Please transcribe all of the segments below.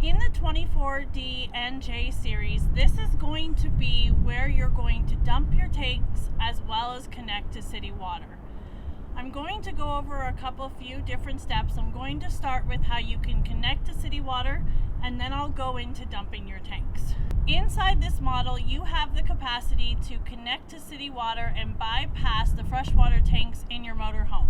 In the 24D NJ series, this is going to be where you're going to dump your tanks as well as connect to city water. I'm going to go over a few different steps. I'm going to start with how you can connect to city water, and then I'll go into dumping your tanks. Inside this model, you have the capacity to connect to city water and bypass the freshwater tanks in your motorhome.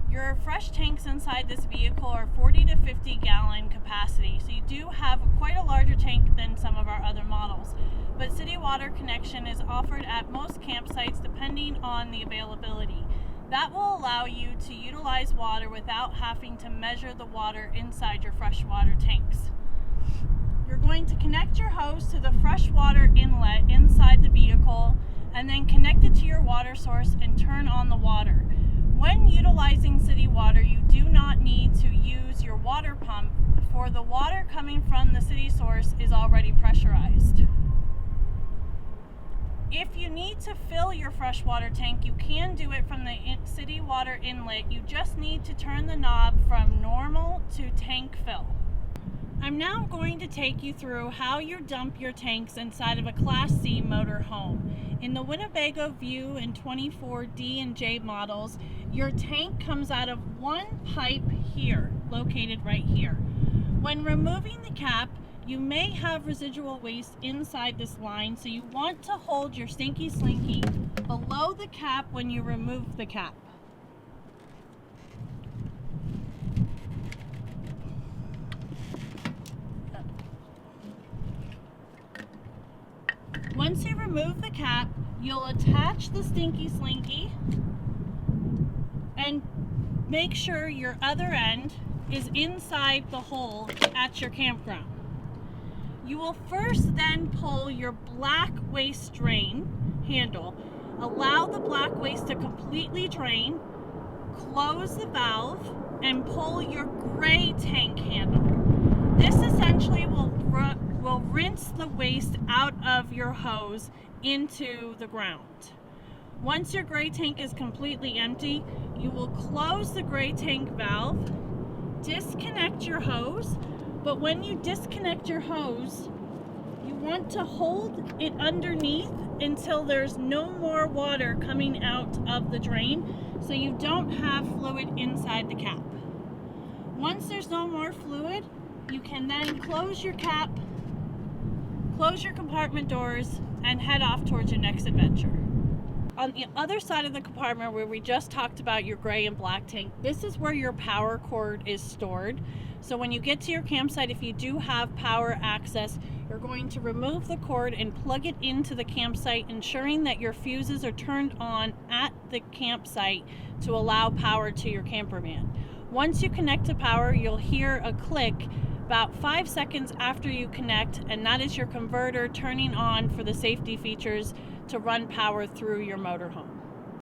Your fresh tanks inside this vehicle are 40 to 50 gallon capacity, so you do have quite a larger tank than some of our other models. But city water connection is offered at most campsites depending on the availability. That will allow you to utilize water without having to measure the water inside your freshwater tanks. You're going to connect your hose to the freshwater inlet inside the vehicle and then connect it to your water source and turn on the water. When utilizing city water, you do not need to use your water pump, for the water coming from the city source is already pressurized. If you need to fill your freshwater tank, you can do it from the city water inlet. You just need to turn the knob from normal to tank fill. I'm now going to take you through how you dump your tanks inside of a Class C motorhome. In the Winnebago View and 24D and J models, your tank comes out of one pipe here, located right here. When removing the cap, you may have residual waste inside this line, so you want to hold your stinky-slinky below the cap when you remove the cap. Once you remove the cap, you'll attach the stinky-slinky and make sure your other end is inside the hole at your campground. You will first then pull your black waste drain handle, allow the black waste to completely drain, close the valve, and pull your gray tank handle. This essentially will rinse the waste out of your hose into the ground. Once your gray tank is completely empty, you will close the gray tank valve, disconnect your hose, but when you disconnect your hose, you want to hold it underneath until there's no more water coming out of the drain, so you don't have fluid inside the cap. Once there's no more fluid, you can then close your cap, close your compartment doors, and head off towards your next adventure. On the other side of the compartment where we just talked about your gray and black tank, this is where your power cord is stored. So when you get to your campsite, if you do have power access, you're going to remove the cord and plug it into the campsite, ensuring that your fuses are turned on at the campsite to allow power to your camper van. Once you connect to power, you'll hear a click about 5 seconds after you connect, and that is your converter turning on for the safety features to run power through your motorhome.